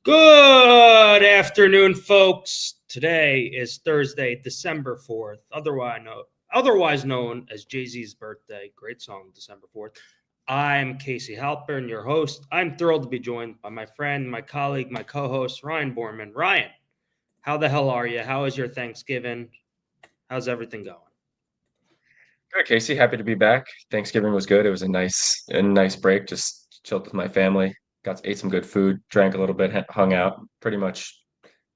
Good afternoon, folks. Today is Thursday, December 4th, otherwise known as Jay-Z's birthday. Great song, December 4th. I'm Casey Halpern, your host. I'm thrilled to be joined by my friend, my colleague, my co-host, Ryan Borman. Ryan, how the hell are you? How is your Thanksgiving? How's everything going? Good, Casey. Happy to be back. Thanksgiving was good. It was a nice break. Just chilled with my family. Ate some good food, drank a little bit, hung out. Pretty much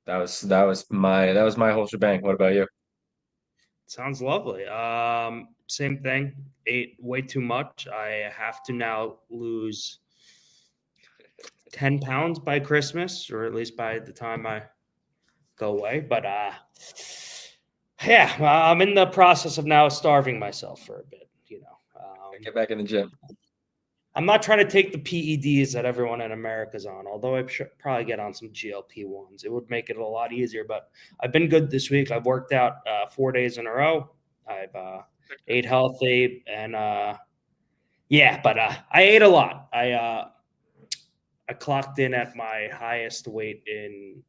that was my whole shebang. What about you? Sounds lovely. Same thing. Ate way too much. I have to now lose 10 pounds by Christmas, or at least by the time I go away. But yeah, I'm in the process of now starving myself for a bit. Get back in the gym. I'm not trying to take the PEDs that everyone in America's on, although I should probably get on some GLP-1s. It would make it a lot easier, but I've been good this week. I've worked out 4 days in a row. I've ate healthy, and yeah, but I ate a lot. I clocked in at my highest weight in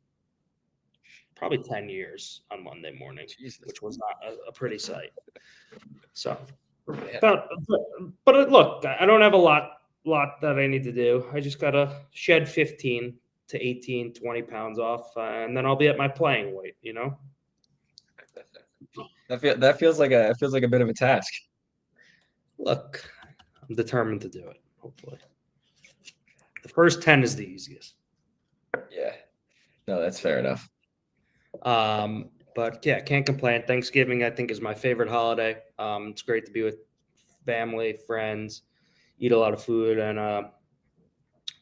probably 10 years on Monday morning, Jesus. which was not a pretty sight. So, Yeah. but look, I don't have a lot that I need to do. I just got to shed 15 to 18, 20 pounds off, and then I'll be at my playing weight, That feels like a bit of a task. Look, I'm determined to do it, hopefully. The first 10 is the easiest. Yeah. No, that's fair enough. But yeah, can't complain. Thanksgiving, I think, is my favorite holiday. It's great to be with family, friends, eat a lot of food, and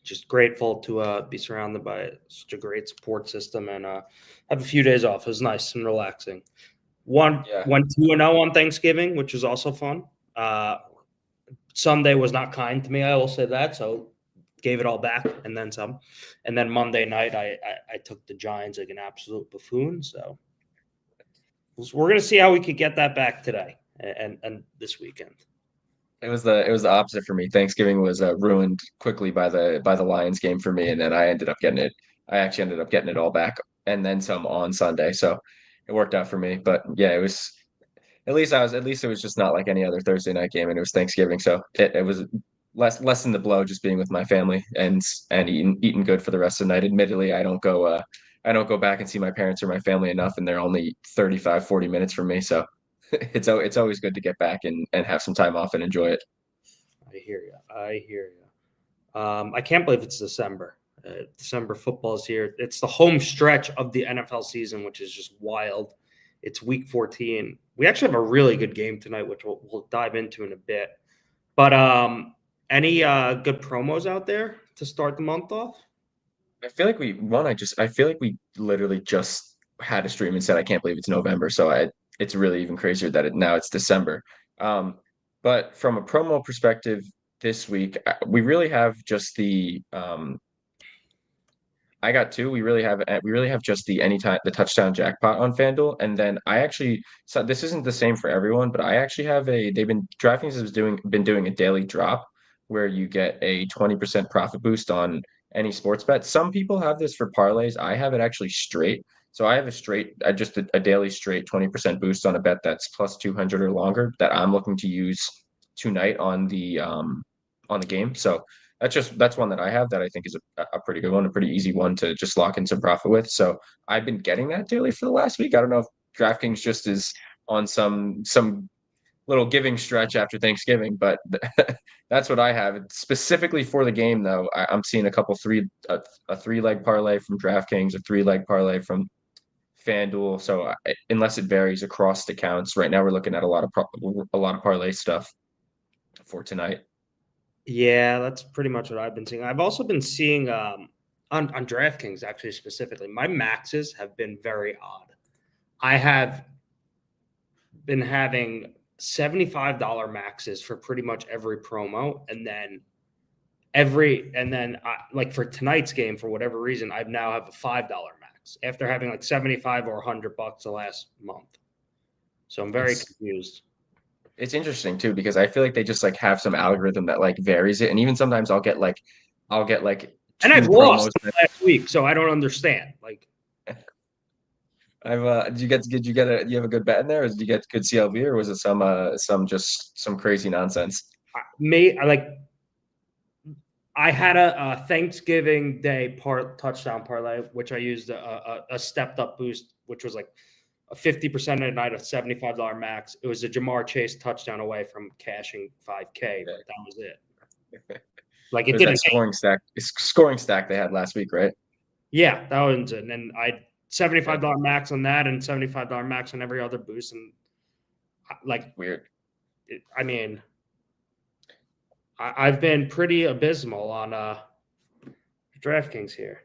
just grateful to be surrounded by such a great support system and have a few days off. It was nice and relaxing. Went 2-0 on Thanksgiving, which was also fun. Sunday was not kind to me, I will say that, so gave it all back and then some. And then Monday night, I took the Giants like an absolute buffoon. So we're going to see how we could get that back today and this weekend. It was the opposite for me. Thanksgiving was ruined quickly by the Lions game for me, and then I actually ended up getting it all back and then some on Sunday. So it worked out for me. But yeah, it was at least it was just not like any other Thursday night game, and it was Thanksgiving, so it was less in the blow just being with my family and eating good for the rest of the night. Admittedly, I don't go back and see my parents or my family enough, and they're only 35, 40 minutes from me, so it's always good to get back and have some time off and enjoy it. I hear you. I can't believe it's December. December football is here. It's the home stretch of the NFL season, which is just wild. It's week 14. We actually have a really good game tonight, which we'll dive into in a bit. But any good promos out there to start the month off? I feel like I feel like we literally just had a stream and said I can't believe it's November, so it's really even crazier that now it's December. Um, but from a promo perspective, this week we really have just the I got two. We really have just the touchdown jackpot on FanDuel, and then so this isn't the same for everyone, but I actually have DraftKings has been doing a daily drop where you get a 20% profit boost on any sports bet. Some people have this for parlays. I have it actually straight. So I have a daily straight 20% boost on a bet that's plus 200 or longer that I'm looking to use tonight on the game. So that's one that I have that I think is a pretty good one, a pretty easy one to just lock in some profit with. So I've been getting that daily for the last week. I don't know if DraftKings just is on some little giving stretch after Thanksgiving, but that's what I have. Specifically for the game, though, I'm seeing a 3-leg parlay from DraftKings, a 3-leg parlay from FanDuel. So unless it varies across the counts, right now we're looking at a lot of parlay stuff for tonight. Yeah, that's pretty much what I've been seeing. I've also been seeing on DraftKings, actually, specifically, my maxes have been very odd. I have been having $75 maxes for pretty much every promo, and then like for tonight's game, for whatever reason, I now have a $5 max after having like 75 or $100 the last month. So I'm very confused. It's interesting too because I feel like they just like have some algorithm that like varies it, and even sometimes I'll get like And two I've lost promos. last week, so I don't understand. Like, Did you have a good bet in there? Or did you get good CLV, or was it some crazy nonsense? I had a Thanksgiving Day touchdown parlay, which I used a stepped up boost, which was like a 50% at night, a $75 max. It was a Jamar Chase touchdown away from cashing 5K, but that was it. Like, it There's didn't. that scoring stack they had last week, right? Yeah, that was it. And I $75 max on that and $75 max on every other boost. And like, Weird. I mean, I've been pretty abysmal on DraftKings here.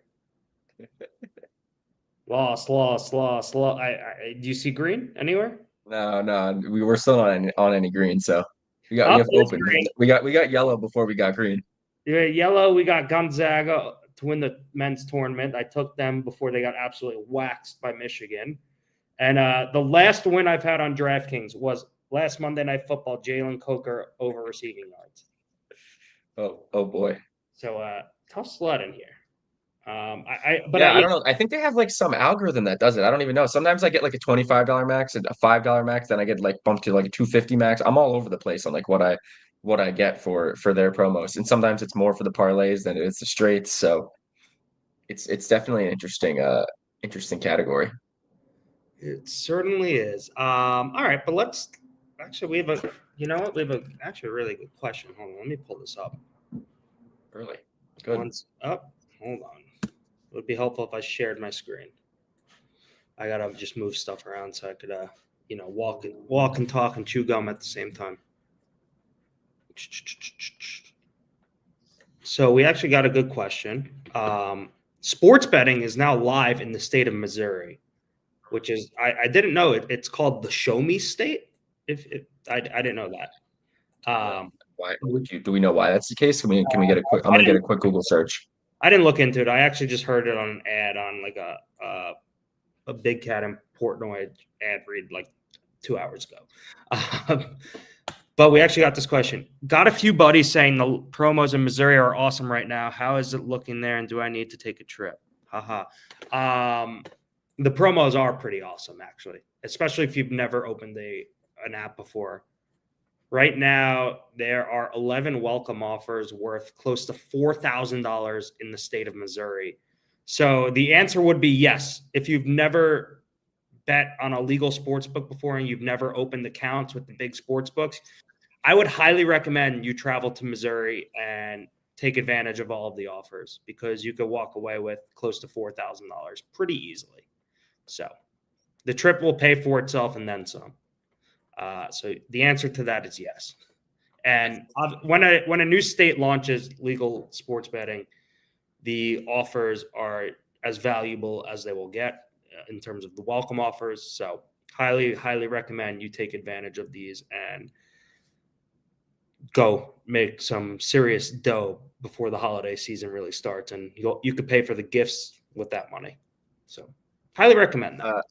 Lost. Do you see green anywhere? No, we were still not on any green, so we have open. Green. We got yellow before we got green. Yeah, yellow. We got Gonzaga to win the men's tournament. I took them before they got absolutely waxed by Michigan. And the last win I've had on DraftKings was last Monday Night Football, Jalen Coker over receiving yards. Oh boy. So tough sled in here. I don't know. I think they have like some algorithm that does it. I don't even know. Sometimes I get like a $25 max and a $5 max, then I get like bumped to like a $250 max. I'm all over the place on like what I get for their promos. And sometimes it's more for the parlays than it's the straights. So it's definitely an interesting category. It certainly is. All right, but we have a really good question. Hold on, let me pull this up. Early. Good. One's up. Hold on. It would be helpful if I shared my screen. I gotta just move stuff around so I could walk and talk and chew gum at the same time. So we actually got a good question. Sports betting is now live in the state of Missouri, which is I didn't know it. It's called the Show Me State. I didn't know that. Why do we know why that's the case? Can we get a quick? I'm gonna get a quick Google search. I didn't look into it. I actually just heard it on an ad on like a Big Cat in Portnoy ad read like 2 hours ago. But we actually got this question. Got a few buddies saying the promos in Missouri are awesome right now. How is it looking there? And do I need to take a trip? Haha. The promos are pretty awesome, actually, especially if you've never opened an app before. Right now, there are 11 welcome offers worth close to $4,000 in the state of Missouri. So the answer would be yes. If you've never bet on a legal sports book before and you've never opened accounts with the big sports books, I would highly recommend you travel to Missouri and take advantage of all of the offers because you could walk away with close to $4,000 pretty easily. So the trip will pay for itself and then some. So the answer to that is yes. And when a new state launches legal sports betting, the offers are as valuable as they will get in terms of the welcome offers. So highly, highly recommend you take advantage of these and go make some serious dough before the holiday season really starts. And you could pay for the gifts with that money. So highly recommend that.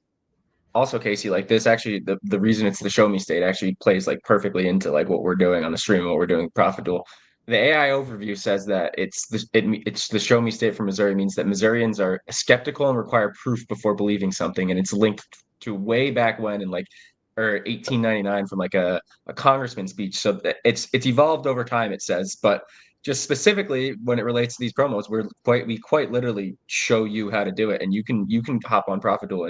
Also, Casey, like this actually, the reason it's the Show Me State actually plays like perfectly into like what we're doing on the stream, what we're doing with ProfitDuel. The AI overview says that it's the Show Me State for Missouri means that Missourians are skeptical and require proof before believing something, and it's linked to way back when in like or 1899 from like a congressman's speech. So it's evolved over time, it says, but just specifically when it relates to these promos, we quite literally show you how to do it, and you can hop on ProfitDuel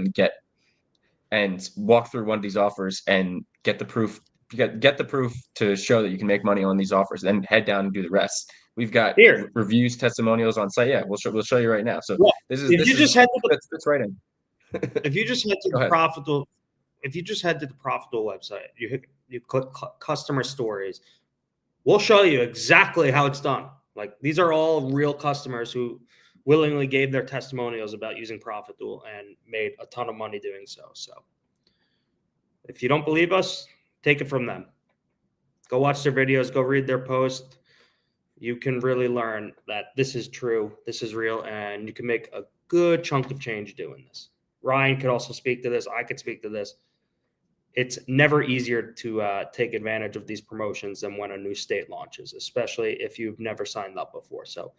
and walk through one of these offers and get the proof to show that you can make money on these offers, then head down and do the rest. We've got reviews, testimonials on site. Yeah, we'll show you right now. So fits right in. If you just head to the ProfitDuel, website, you click customer stories, we'll show you exactly how it's done. Like these are all real customers who willingly gave their testimonials about using ProfitDuel and made a ton of money doing so. So if you don't believe us, take it from them. Go watch their videos, go read their posts. You can really learn that this is true, this is real, and you can make a good chunk of change doing this. Ryan could also speak to this. I could speak to this. It's never easier to take advantage of these promotions than when a new state launches, especially if you've never signed up before. So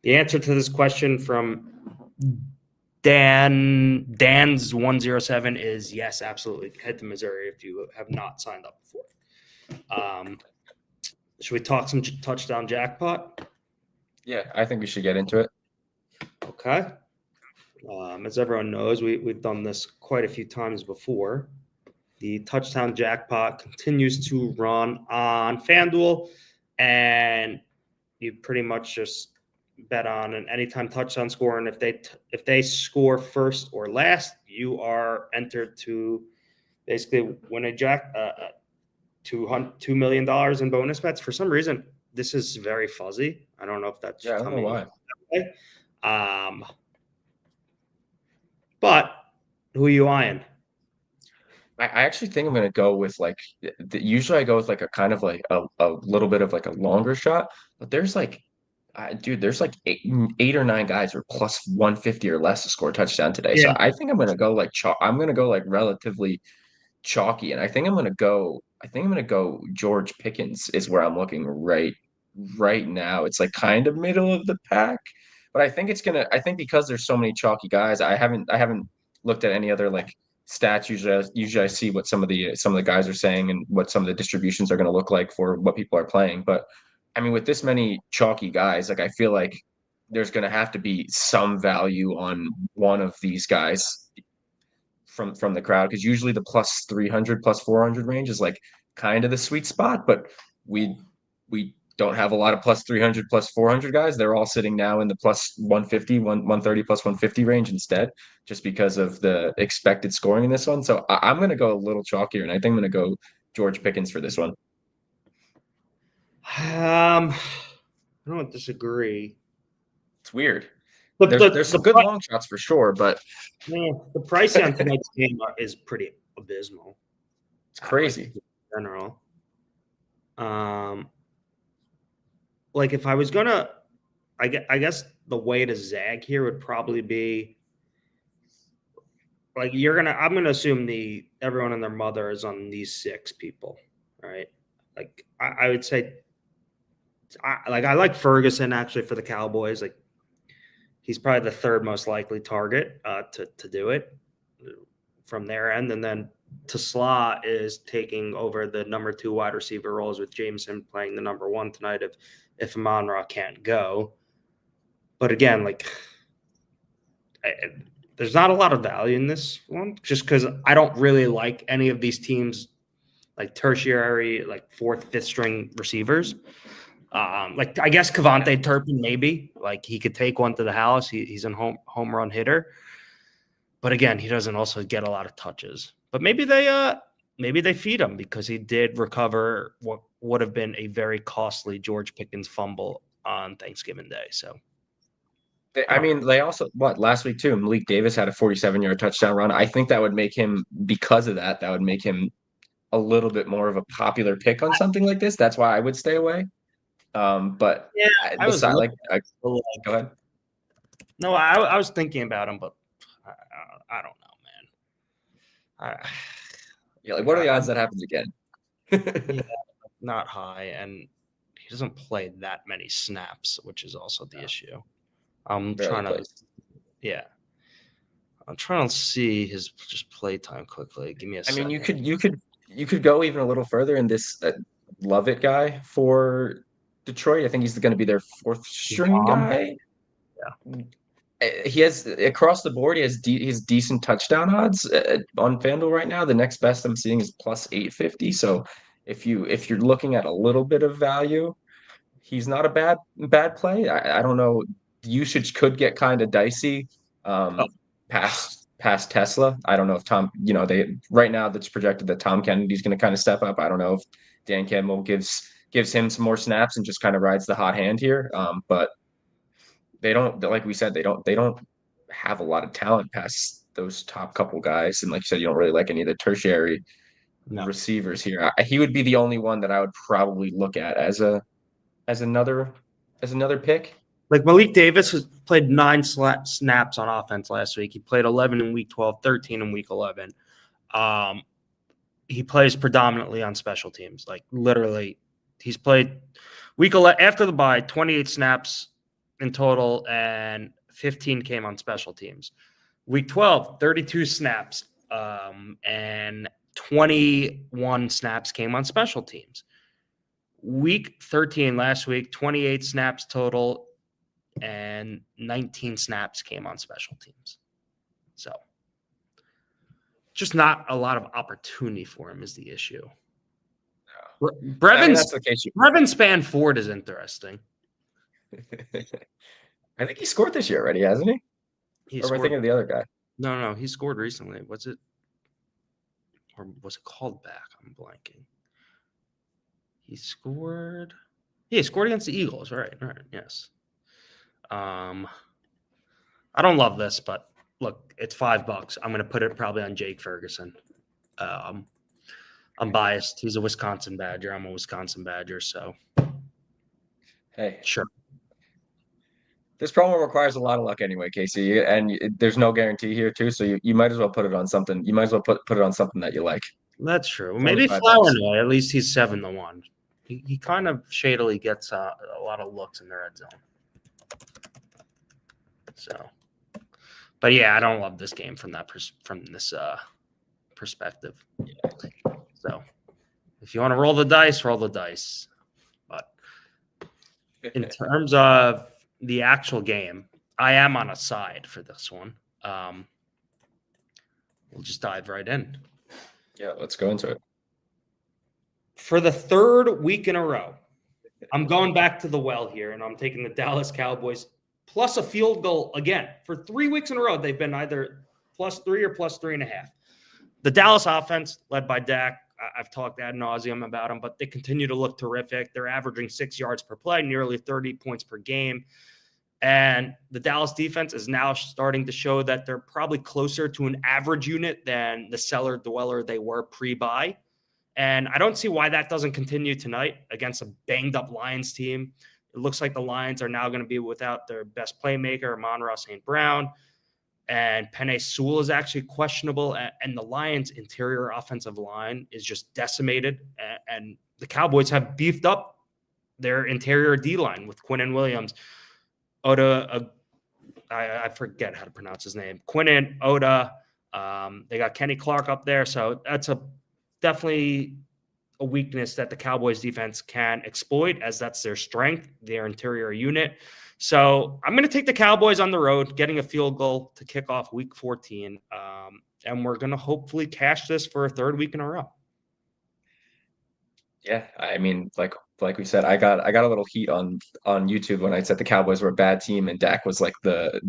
The answer to this question from Dan's 107 is yes, absolutely. Head to Missouri if you have not signed up before. Should we talk some touchdown jackpot? Yeah, I think we should get into it. Okay. As everyone knows, we've done this quite a few times before. The touchdown jackpot continues to run on FanDuel, and you pretty much just bet on an anytime touchdown score, and if they score first or last, you are entered to basically win a $2 million in bonus bets. For some reason, this is very fuzzy. I don't know if that's I don't know why. That way. But who are you eyeing? I actually think I'm going to go with like usually I go with like a kind of like a little bit of like a longer shot, but there's like there's like eight or nine guys who are plus 150 or less to score a touchdown today. Yeah. So I think I'm going to go like I'm going to go like relatively chalky, and I think I'm going to go George Pickens is where I'm looking right now. It's like kind of middle of the pack, but I think I think because there's so many chalky guys, I haven't looked at any other like stats. Usually I see what some of the guys are saying and what some of the distributions are going to look like for what people are playing. But I mean, with this many chalky guys, like I feel like there's going to have to be some value on one of these guys from the crowd, because usually the plus 300 plus 400 range is like kind of the sweet spot, but we don't have a lot of plus 300 plus 400 guys. They're all sitting now in the plus 150 130 plus 150 range instead, just because of the expected scoring in this one. So I'm going to go a little chalkier, and I think I'm going to go George Pickens for this one. I don't disagree. It's weird. But There's some good long shots for sure, but the price on tonight's game is pretty abysmal. It's crazy. In general. Like if I was gonna, I guess the way to zag here would probably be like I'm gonna assume everyone and their mother is on these 6 people, right? Like I would say, I like Ferguson actually for the Cowboys. Like he's probably the 3rd most likely target to do it from their end, and then Tesla is taking over the number 2 wide receiver roles with Jameson playing the number 1 tonight if Amon-Ra can't go. But again, like there's not a lot of value in this one just because I don't really like any of these teams like tertiary, like 4th, 5th string receivers. Like I guess Cavante Turpin maybe, like he could take one to the house. He's a home run hitter. But again, he doesn't also get a lot of touches. But maybe they feed him because he did recover what would have been a very costly George Pickens fumble on Thanksgiving Day. So, I mean, they also last week too. Malik Davis had a 47-yard touchdown run. I think that would make him, because of that, would make him a little bit more of a popular pick on something like this. That's why I would stay away. But yeah, I was like, go ahead. No, I was thinking about him, but I don't know, man. Yeah, like what are the odds that happens again? Yeah, not high, and he doesn't play that many snaps, which is also the issue. I'm trying to see his just play time quickly. Give me a second. I mean, you could go even a little further in this Lovett guy for Detroit. I think he's going to be their 4th string guy. Yeah. He has across the board. He has decent touchdown odds on FanDuel right now. The next best I'm seeing is plus 850. So if you're looking at a little bit of value, he's not a bad play. I don't know. Usage could get kind of dicey past Tesla. I don't know if Tom. Right now that's projected that Tom Kennedy's going to kind of step up. I don't know if Dan Campbell gives him some more snaps and just kind of rides the hot hand here. But they don't, like we said, they don't have a lot of talent past those top couple guys. And like you said, you don't really like any of the tertiary receivers here. He would be the only one that I would probably look at as another pick. Like Malik Davis played 9 snaps on offense last week. He played 11 in week 12, 13 in week 11. He plays predominantly on special teams. Like literally, he's played week 11 after the bye, 28 snaps in total, and 15 came on special teams. Week 12, 32 snaps, and 21 snaps came on special teams. Week 13 last week, 28 snaps total, and 19 snaps came on special teams. So just not a lot of opportunity for him is the issue. That's the case. Brevin Spanford is interesting. I think he scored this year already, hasn't he? Or am I thinking of the other guy? No, he scored recently. Was it? Or was it called back? I'm blanking. He scored. Yeah, he scored against the Eagles. Right. Yes. I don't love this, but look, it's $5. I'm going to put it probably on Jake Ferguson. I'm biased. He's a Wisconsin Badger. I'm a Wisconsin Badger, so hey, sure. This promo requires a lot of luck anyway, Casey, and there's no guarantee here too. So you might as well put it on something. You might as well put it on something that you like. That's true. Maybe Flowernoy. At least he's 7-1. He kind of shadily gets a lot of looks in the red zone. So, but yeah, I don't love this game from this perspective. Yeah. So, if you want to roll the dice, roll the dice. But in terms of the actual game, I am on a side for this one. We'll just dive right in. Yeah, let's go into it. For the third week in a row, I'm going back to the well here, and I'm taking the Dallas Cowboys plus a field goal again. For 3 weeks in a row, they've been either +3 or +3.5. The Dallas offense, led by Dak, I've talked ad nauseum about them, but they continue to look terrific. They're averaging 6 yards per play, nearly 30 points per game. And the Dallas defense is now starting to show that they're probably closer to an average unit than the cellar dweller they were pre-bye. And I don't see why that doesn't continue tonight against a banged-up Lions team. It looks like the Lions are now going to be without their best playmaker, Amon-Ra St. Brown. And Penei Sewell is actually questionable. And the Lions' interior offensive line is just decimated. And the Cowboys have beefed up their interior D-line with Quinnen Williams. Oda, I forget how to pronounce his name. Quinnen, Oda. They got Kenny Clark up there. So that's definitely a weakness that the Cowboys defense can exploit, as that's their strength, their interior unit. So I'm going to take the Cowboys on the road, getting a field goal to kick off week 14. And we're going to hopefully cash this for a third week in a row. Yeah, I mean, like we said, I got a little heat on YouTube when I said the Cowboys were a bad team and Dak was like the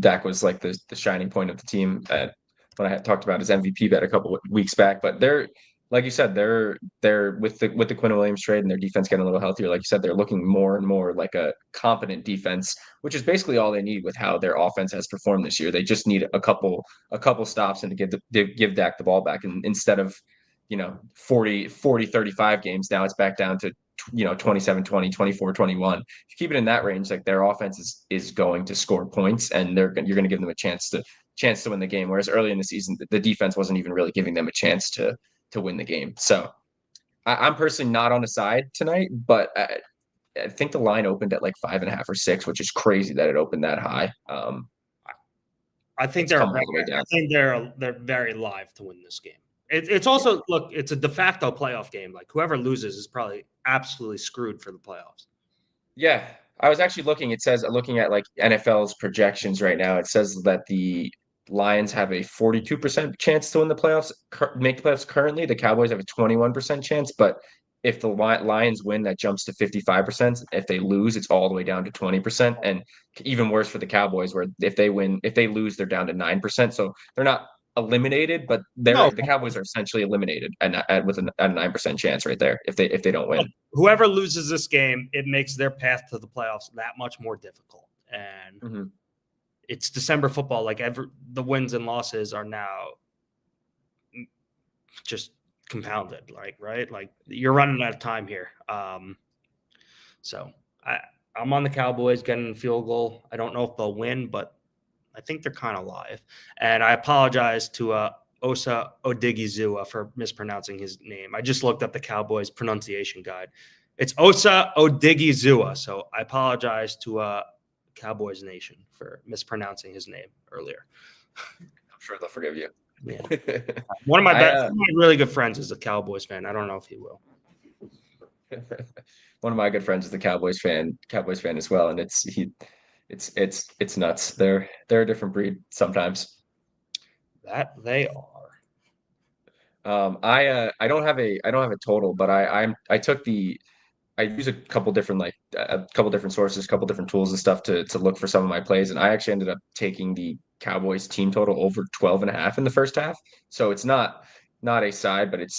shining point of the team when I had talked about his MVP bet a couple of weeks back. But they're, like you said, they're with the Quinnen Williams trade and their defense getting a little healthier. Like you said, they're looking more and more like a competent defense, which is basically all they need with how their offense has performed this year. They just need a couple stops and to give Dak the ball back, and instead of 40-35 games, now it's back down to 27-20, 24-21. If you keep it in that range, like their offense is going to score points, and you're going to give them a chance to win the game. Whereas early in the season, the defense wasn't even really giving them a chance to win the game. So I'm personally not on the side tonight, but I think the line opened at like 5.5 or 6, which is crazy that it opened that high. I think they're very live to win this game. It's also, look, it's a de facto playoff game. Like whoever loses is probably absolutely screwed for the playoffs. Yeah, I was actually looking at like NFL's projections right now. It says that the Lions have a 42% chance to win the playoffs, make the playoffs currently. The Cowboys have a 21% chance, but if the Lions win, that jumps to 55%. If they lose, it's all the way down to 20%. And even worse for the Cowboys, where if they lose, they're down to 9%. So they're not eliminated, but the Cowboys are essentially eliminated with a 9% chance right there if they don't win. Whoever loses this game, it makes their path to the playoffs that much more difficult. And it's December football. Like the wins and losses are now just compounded. Like, right? Like you're running out of time here. So I'm on the Cowboys getting a field goal. I don't know if they'll win, but I think they're kind of live. And I apologize to Osa Odigizua for mispronouncing his name. I just looked up the Cowboys pronunciation guide. It's Osa Odigizua. So I apologize to Cowboys Nation for mispronouncing his name earlier. I'm sure they'll forgive you. Yeah. One of my really good friends is a Cowboys fan. I don't know if he will. One of my good friends is the Cowboys fan as well, and it's nuts. They're a different breed sometimes. That they are. I don't have a total, but I use a couple different sources, a couple different tools and stuff to look for some of my plays, and I actually ended up taking the Cowboys team total over 12.5 in the first half. So it's not a side, but it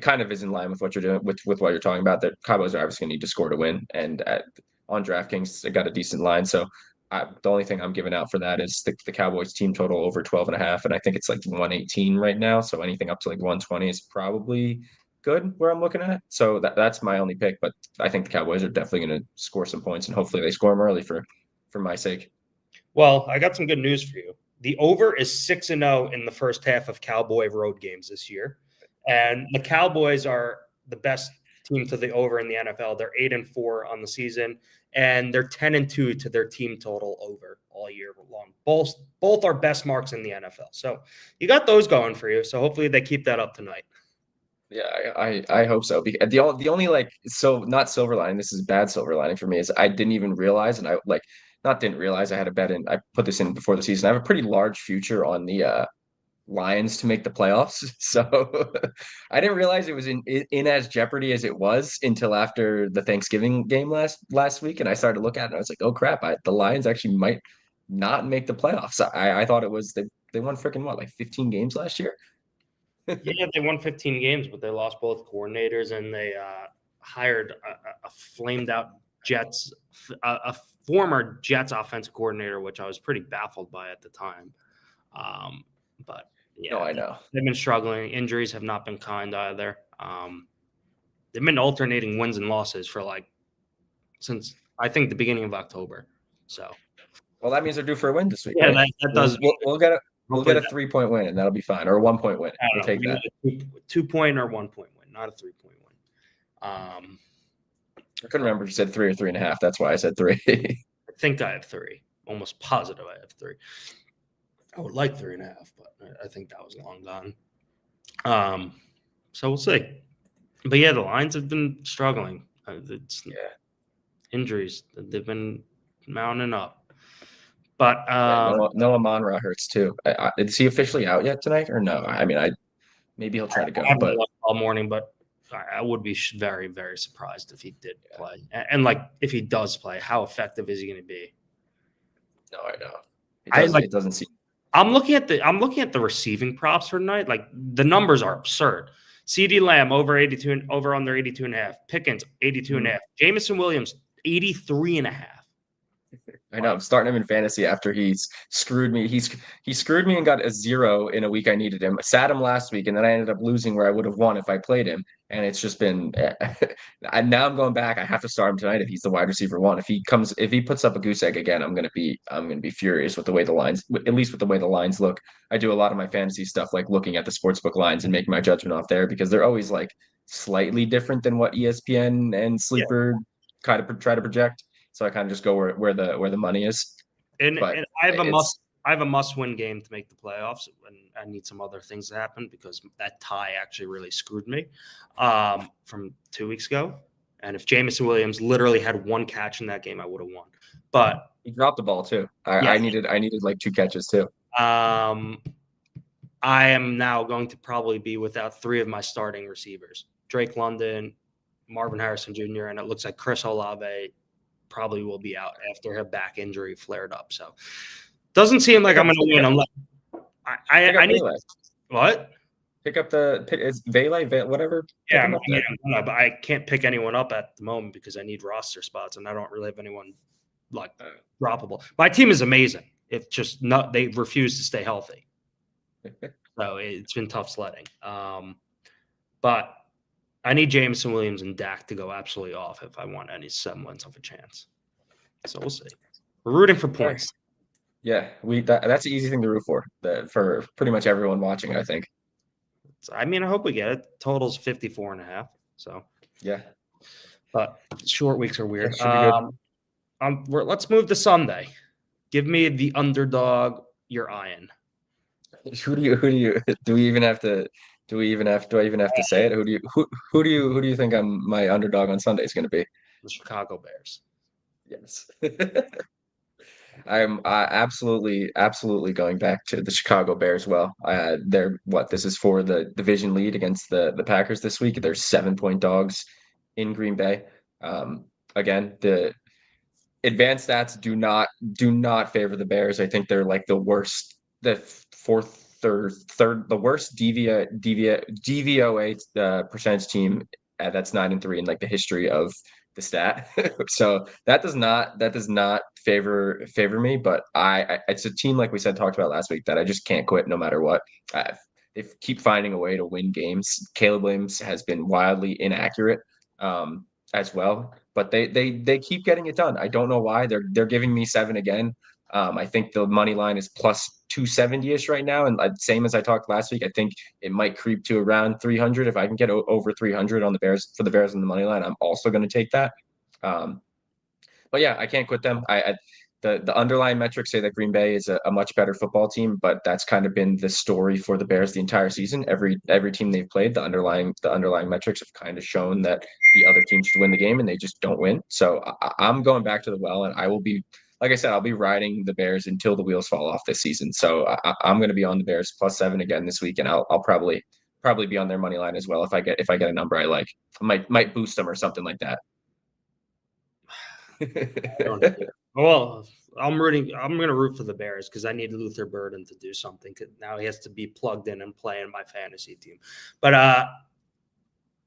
kind of is in line with what you're doing with what you're talking about. That Cowboys are obviously going to need to score to win, and on DraftKings it got a decent line. So the only thing I'm giving out for that is the Cowboys team total over 12.5, and I think it's like 118 right now. So anything up to like 120 is probably good where I'm looking at. So that's my only pick, but I think the Cowboys are definitely going to score some points, and hopefully they score them early for my sake. Well, I got some good news for you. The over is 6-0 in the first half of Cowboy road games this year, and the Cowboys are the best team to the over in the NFL. They're 8-4 on the season, and they're 10-2 to their team total over all year long. Both are best marks in the NFL. So you got those going for you. So hopefully they keep that up tonight. Yeah, I hope so. Because the only not silver lining, this is bad silver lining for me, is I didn't even realize, and didn't realize I had a bet in. I put this in before the season. I have a pretty large future on the Lions to make the playoffs. So I didn't realize it was in as jeopardy as it was until after the Thanksgiving game last week, and I started to look at it and I was like, oh crap, the Lions actually might not make the playoffs. I thought it was they won freaking what, like 15 games last year? Yeah, they won 15 games, but they lost both coordinators, and they hired a flamed out Jets, a former Jets offensive coordinator, which I was pretty baffled by at the time. But yeah, no, I know they've been struggling. Injuries have not been kind either. They've been alternating wins and losses for since I think the beginning of October. So, well, that means they're due for a win this week. Yeah, right? that does. We'll get a 3-point win, and that'll be fine, or a 1-point win. We'll take that. 2-point or 1-point win, not a 3-point win. I couldn't remember if you said 3 or 3.5. That's why I said 3. I think I have 3. Almost positive I have 3. I would like 3.5, but I think that was long gone. So we'll see. But yeah, the Lions have been struggling. Injuries, they've been mounting up. But Noah Monra hurts too. Is he officially out yet tonight or no? I mean, maybe he'll try to go. I haven't looked all morning, but I would be very, very surprised if he did play. And if he does play, how effective is he going to be? No, I know. It doesn't seem. I'm looking at the receiving props for tonight. Like, the numbers are absurd. CeeDee Lamb over 82 and over under 82.5. Pickens 82.5. Jameson Williams 83.5. I know. I'm starting him in fantasy after he's screwed me. He screwed me and got a 0 in a week I needed him. I sat him last week, and then I ended up losing where I would have won if I played him. And it's just been. And now I'm going back. I have to start him tonight if he's the wide receiver 1. If he puts up a goose egg again, I'm gonna be furious with the way the lines, at least with the way the lines look. I do a lot of my fantasy stuff, like looking at the sportsbook lines and making my judgment off there, because they're always like slightly different than what ESPN and Sleeper kind of try to project. So I kind of just go where the money is. And I have a must-win game to make the playoffs, and I need some other things to happen because that tie actually really screwed me from 2 weeks ago. And if Jameson Williams literally had 1 catch in that game, I would have won. But he dropped the ball too. I needed like 2 catches too. I am now going to probably be without 3 of my starting receivers: Drake London, Marvin Harrison Jr., and it looks like Chris Olave probably will be out after her back injury flared up. So doesn't seem like I'm going to win unless I need what? Pick up it's Vele, whatever. Yeah, but I can't pick anyone up at the moment because I need roster spots, and I don't really have anyone droppable. My team is amazing. It's just they refuse to stay healthy. So it's been tough sledding. But I need Jameson Williams and Dak to go absolutely off if I want any semblance of a chance. So we'll see. We're rooting for points. Yeah, that's an easy thing to root for pretty much everyone watching, I think. I mean, I hope we get it. Total's 54.5. So yeah, but short weeks are weird. Let's move to Sunday. Give me the underdog you're eyeing. Who do you do we even have to do I even have to say it? Who do you think my underdog on Sunday is going to be? The Chicago Bears. Yes. I'm absolutely going back to the Chicago Bears. Well, they're what this is for the division lead against the Packers this week. They're 7-point dogs in Green Bay. Again, the advanced stats do not favor the Bears. I think they're like the worst, the fourth, third, the worst DVOA percentage team that's 9-3 in like the history of the stat. So that does not favor me. But it's a team like we said talked about last week that I just can't quit no matter what. They keep finding a way to win games. Caleb Williams has been wildly inaccurate. As well, but they keep getting it done. I don't know why they're giving me 7 again. I think the money line is plus 270-ish right now, and same as I talked last week, I think it might creep to around 300. If I can get over 300 on the Bears for the Bears on the money line, I'm also going to take that. But yeah, I can't quit them. The underlying metrics say that Green Bay is a much better football team, but that's kind of been the story for the Bears the entire season. Every team they've played, the underlying metrics have kind of shown that the other team should win the game, and they just don't win. So I'm going back to the well, and I will be, like I said, I'll be riding the Bears until the wheels fall off this season. So I'm going to be on the Bears plus 7 again this week, and I'll probably be on their money line as well if I get a number I like. I might boost them or something like that. Well, I'm going to root for the Bears because I need Luther Burden to do something. Now he has to be plugged in and play in my fantasy team. But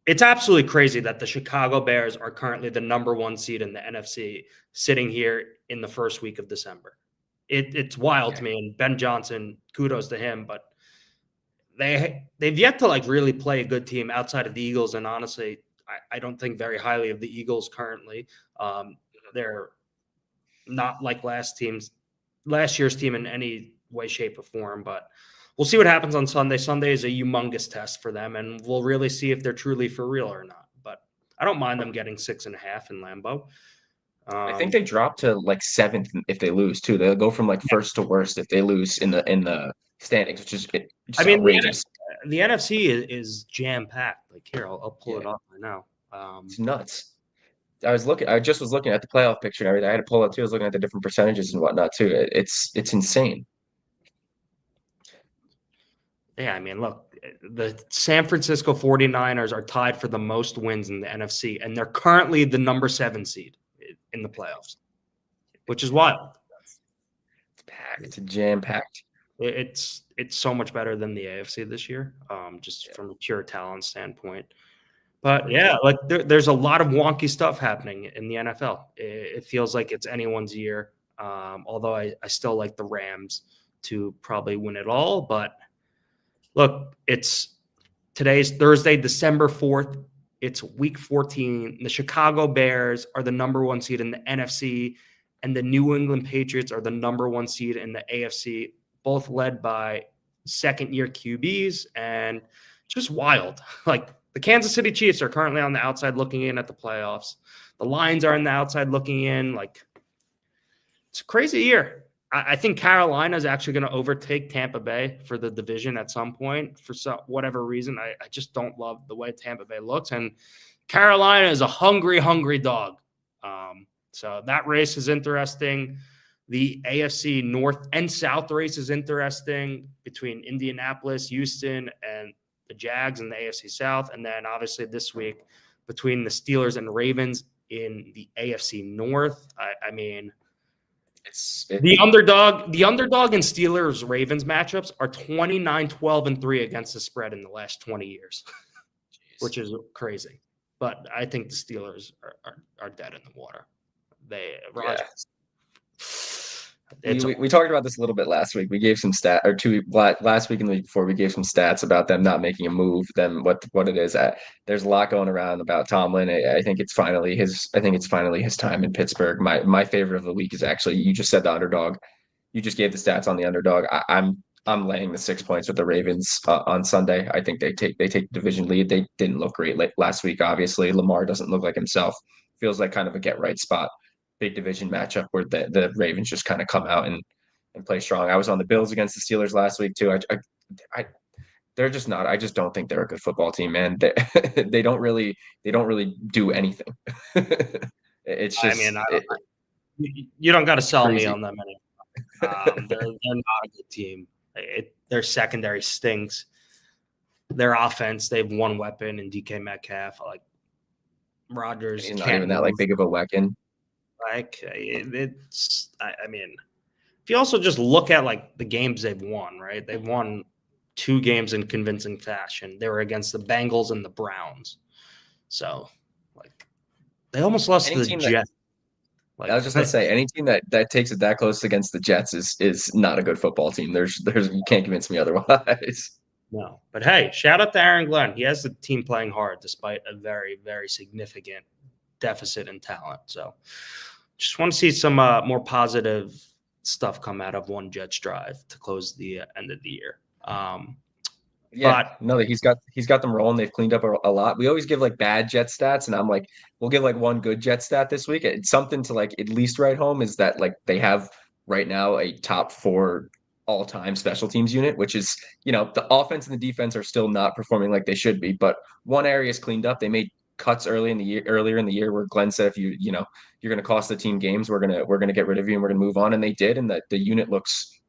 it's absolutely crazy that the Chicago Bears are currently the number 1 seed in the NFC, sitting here in the first week of December. It's wild to me. And Ben Johnson, kudos to him, but they've yet to like really play a good team outside of the Eagles. And honestly, I don't think very highly of the Eagles currently. They're not like last year's team in any way, shape, or form. But we'll see what happens on Sunday. Sunday is a humongous test for them, and we'll really see if they're truly for real or not. But I don't mind them getting 6.5 in Lambeau. I think they drop to like 7th if they lose too. They'll go from like first to worst if they lose in the standings, which is outrageous. The NFC is jam packed. Like here, I'll pull it up right now. It's nuts. I just was looking at the playoff picture and everything. I had to pull it too. I was looking at the different percentages and whatnot too. It's insane. Yeah, I mean, look, the San Francisco 49ers are tied for the most wins in the NFC, and they're currently the number 7 seed in the playoffs, which is wild. It's packed. It's jam-packed. It's so much better than the AFC this year, just from a pure talent standpoint. But yeah, like there's a lot of wonky stuff happening in the NFL. It feels like it's anyone's year. Although I still like the Rams to probably win it all. But look, today's Thursday, December 4th. It's week 14. The Chicago Bears are the number 1 seed in the NFC, and the New England Patriots are the number 1 seed in the AFC, both led by second-year QBs, and just wild. Like, the Kansas City Chiefs are currently on the outside looking in at the playoffs. The Lions are on the outside looking in. Like, it's a crazy year. I think Carolina is actually going to overtake Tampa Bay for the division at some point for whatever reason. I just don't love the way Tampa Bay looks. And Carolina is a hungry, hungry dog. So that race is interesting. The AFC North and South race is interesting between Indianapolis, Houston, and the Jags in the AFC South. And then obviously this week between the Steelers and Ravens in the AFC North. I mean, the underdog and Steelers Ravens matchups are 29-12-3 against the spread in the last 20 years, which is crazy. But I think the Steelers are dead in the water. We talked about this a little bit last week. We gave some last week and the week before. We gave some stats about them not making a move. Then what it is. There's a lot going around about Tomlin. I think it's finally his time in Pittsburgh. My favorite of the week is actually, you just said the underdog. You just gave the stats on the underdog. I'm laying the 6 points with the Ravens on Sunday. I think they take the division lead. They didn't look great last week. Obviously, Lamar doesn't look like himself. Feels like kind of a get right spot. big division matchup where the Ravens just kind of come out and play strong. I was on the Bills against the Steelers last week too. I they're just not. I just don't think they're a good football team, man. They don't really do anything. It's I mean, just you don't got to it's sell me crazy. on them anymore. They're not a good team. Their secondary stinks. Their offense, they have one weapon in DK Metcalf. Like Rodgers He's not can't even that like move. big of a weapon. Like it's. I mean, if you also just look at like the games they've won, right? They've won 2 games in convincing fashion. They were against the Bengals and the Browns. So, like, they almost lost Any to the team that Jets. I Like, was just gonna say, any team that takes it that close against the Jets is not a good football team. There's you can't convince me otherwise. no. But hey, shout out to Aaron Glenn. He has the team playing hard despite a very, very significant deficit in talent. So, just want to see some more positive stuff come out of one Jets drive to close the end of the year. Yeah, But no, he's got them rolling. They've cleaned up a lot. We always give like bad Jet stats, and I'm like, we'll give like one good Jet stat this week. It's something to like at least write home is that like they have right now a top 4 all-time special teams unit, which is, the offense and the defense are still not performing like they should be, but one area is cleaned up. They made cuts earlier in the year where Glenn said if you're gonna cost the team games, we're gonna get rid of you and we're gonna move on. And they did, and that the unit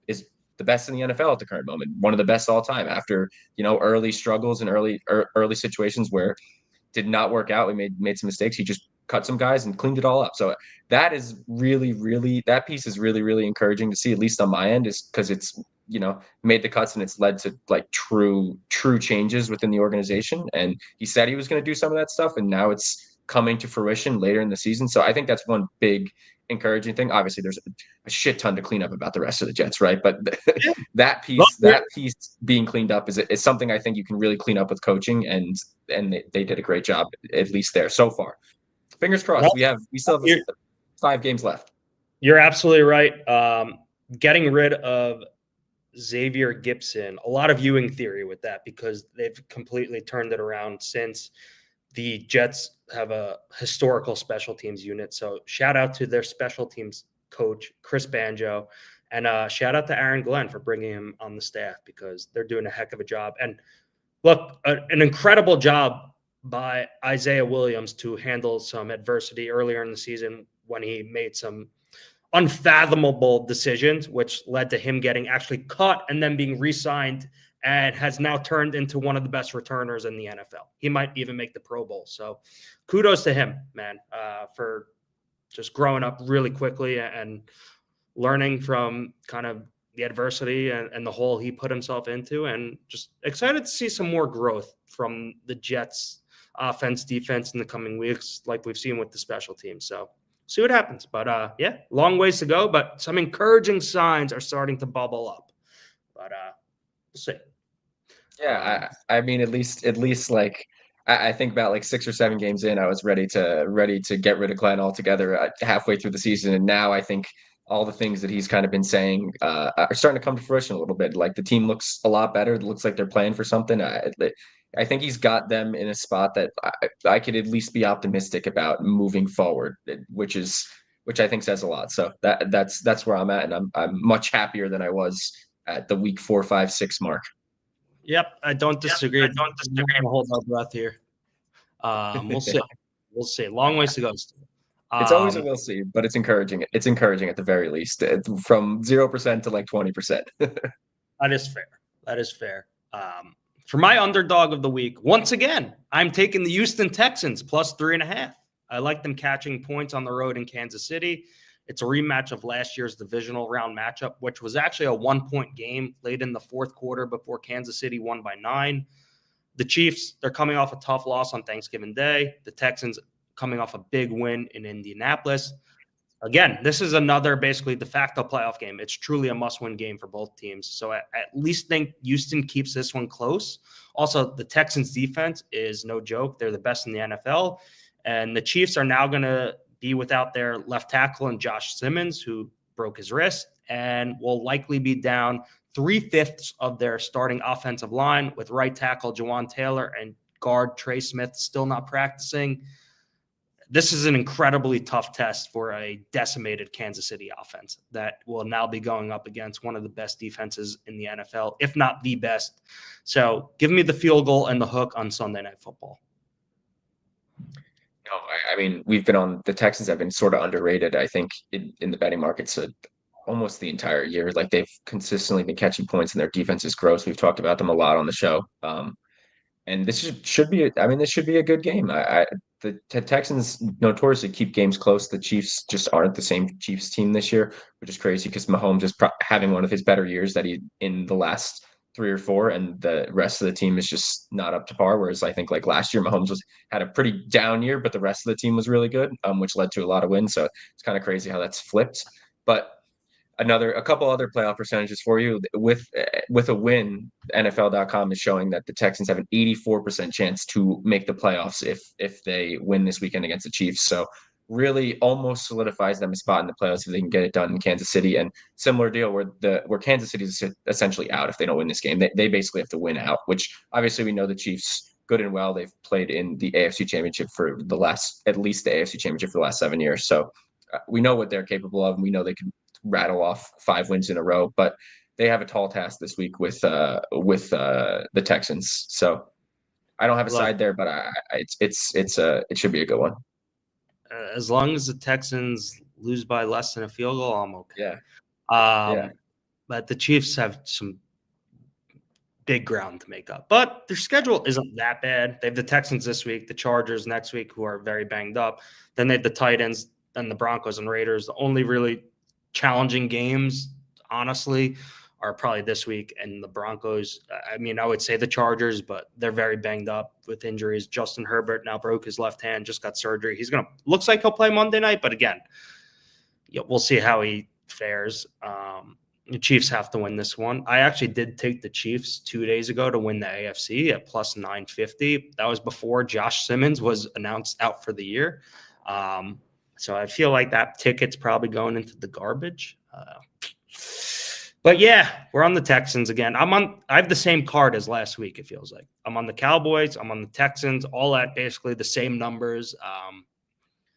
is the best in the NFL at the current moment, one of the best all time after early struggles and early situations where it did not work out. We made some mistakes. He just cut some guys and cleaned it all up. So that is really that piece is really encouraging to see, at least on my end, is because it's made the cuts and it's led to like true changes within the organization. And he said he was going to do some of that stuff, and now it's coming to fruition later in the season. So I think that's one big encouraging thing. Obviously, there's a shit ton to clean up about the rest of the Jets, right? But yeah, that well, piece being cleaned up is something I think you can really clean up with coaching, and they did a great job, at least there so far. Fingers crossed. well, We still have 5 games left. you're absolutely right. Getting rid of Xavier Gipson, a lot of viewing theory with that because they've completely turned it around since the Jets have a historical special teams unit. So shout out to their special teams coach, Chris Banjo, and shout out to Aaron Glenn for bringing him on the staff because they're doing a heck of a job. And look, an incredible job by Isaiah Williams to handle some adversity earlier in the season when he made some unfathomable decisions, which led to him getting actually cut and then being re-signed and has now turned into one of the best returners in the NFL. He might even make the Pro Bowl. So kudos to him, man, for just growing up really quickly and learning from kind of the adversity and the hole he put himself into, and just excited to see some more growth from the Jets offense, defense in the coming weeks, like we've seen with the special teams. So see what happens. But yeah, long ways to go, but some encouraging signs are starting to bubble up. But we'll see. Yeah, I mean, at least like I think about like 6 or 7 games in, I was ready to get rid of Glenn altogether halfway through the season, and now I think all the things that he's kind of been saying are starting to come to fruition a little bit. Like the team looks a lot better. It looks like they're playing for something. I think he's got them in a spot that I could at least be optimistic about moving forward, which I think says a lot. So that's where I'm at, and I'm much happier than I was at the week 4, 5, 6 mark. Yep, I don't disagree. I'm not going to hold our breath here. We'll see. We'll see. Long ways to go. It's always a we'll see, but it's encouraging. It's encouraging at the very least, from 0% to like 20%. That is fair. That is fair. For my underdog of the week, once again, I'm taking the Houston Texans plus 3.5. I like them catching points on the road in Kansas City. It's a rematch of last year's divisional round matchup, which was actually a 1-point game late in the fourth quarter before Kansas City won by 9. The Chiefs, they're coming off a tough loss on Thanksgiving Day. The Texans coming off a big win in Indianapolis. Again, this is another basically de facto playoff game. It's truly a must-win game for both teams. So I at least think Houston keeps this one close. Also, the Texans defense is no joke. They're the best in the NFL. And the Chiefs are now going to be without their left tackle and Josh Simmons, who broke his wrist, and will likely be down 3/5 of their starting offensive line, with right tackle Jawan Taylor and guard Trey Smith still not practicing. this is an incredibly tough test for a decimated Kansas City offense that will now be going up against one of the best defenses in the NFL, if not the best. So give me the field goal and the hook on Sunday Night Football. No, I mean, the Texans have been sort of underrated, I think, in the betting markets almost the entire year. Like they've consistently been catching points and their defense is gross. We've talked about them a lot on the show. And should be, I mean, this should be a good game. The Texans notoriously keep games close. The Chiefs just aren't the same Chiefs team this year, which is crazy because Mahomes is having one of his better years that he in the last 3 or 4, and the rest of the team is just not up to par. Whereas I think like last year, Mahomes had a pretty down year, but the rest of the team was really good, which led to a lot of wins. So it's kind of crazy how that's flipped. But a couple other playoff percentages for you with a win. NFL.com is showing that the Texans have an 84% chance to make the playoffs if they win this weekend against the Chiefs. So really almost solidifies them a spot in the playoffs if they can get it done in Kansas City. And similar deal where Kansas City is essentially out if they don't win this game. They basically have to win out, which obviously we know the Chiefs good and well. They've played in the AFC Championship at least the AFC Championship for the last 7 years. So we know what they're capable of, and we know they can rattle off 5 wins in a row, but they have a tall task this week with the Texans. So I don't have a side there, but it should be a good one. As long as the Texans lose by less than a field goal, I'm okay. Yeah. But the Chiefs have some big ground to make up. But their schedule isn't that bad. They have the Texans this week, the Chargers next week, who are very banged up. Then they have the Titans, then the Broncos and Raiders. The only really challenging games, honestly, are probably this week. And the Broncos, I mean, I would say the Chargers, but they're very banged up with injuries. Justin Herbert now broke his left hand, just got surgery. Looks like he'll play Monday night, but again, we'll see how he fares. The Chiefs have to win this one. I actually did take the Chiefs 2 days ago to win the AFC at plus 950. That was before Josh Simmons was announced out for the year. So I feel like that ticket's probably going into the garbage. But yeah, we're on the Texans again. I have the same card as last week, it feels like. I'm on the Cowboys. I'm on the Texans, all at basically the same numbers.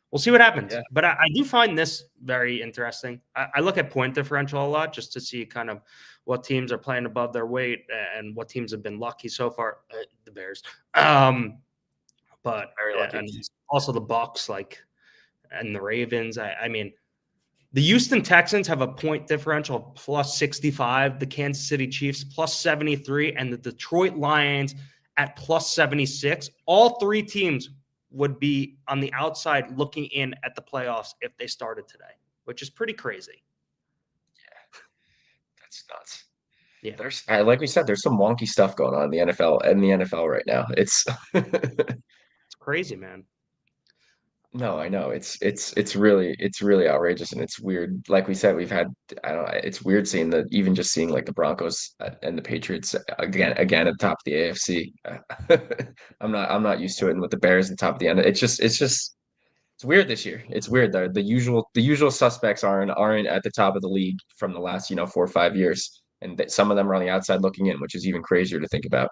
We'll see what happens. Yeah. But I do find this very interesting. I look at point differential a lot just to see kind of what teams are playing above their weight and what teams have been lucky so far. The Bears. But very lucky. And also the Bucs, and the Ravens. I mean, the Houston Texans have a point differential of plus 65, the Kansas City Chiefs plus 73, and the Detroit Lions at plus 76. All 3 teams would be on the outside looking in at the playoffs if they started today, which is pretty crazy. Yeah, that's nuts. Yeah, like we said, there's some wonky stuff going on in the NFL right now. It's it's crazy, man. No, I know it's really outrageous, and it's weird. Like we said, it's weird seeing even just seeing like the Broncos and the Patriots again at the top of the AFC. I'm not used to it, and with the Bears at the top of the end, it's weird this year. It's weird. The usual suspects aren't at the top of the league from the last 4 or 5 years, and some of them are on the outside looking in, which is even crazier to think about.